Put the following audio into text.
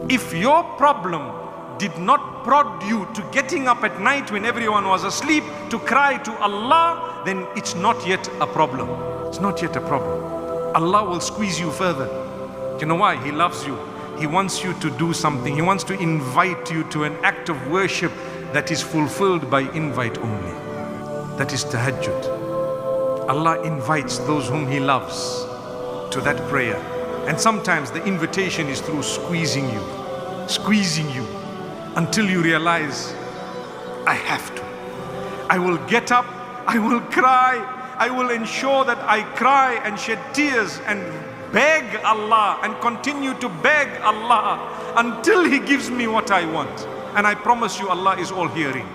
If your problem did not prod you to getting up at night when everyone was asleep to cry to Allah, then it's not yet a problem. It's not yet a problem. Allah will squeeze you further. You know why? He loves you. He wants you to do something. He wants to invite you to an act of worship that is fulfilled by invite only. That is tahajjud. Allah invites those whom He loves to that prayer. And sometimes the invitation is through squeezing you until you realize, I have to. I will get up, I will cry, I will ensure that I cry and shed tears and beg Allah and continue to beg Allah until He gives me what I want. And I promise you, Allah is all hearing.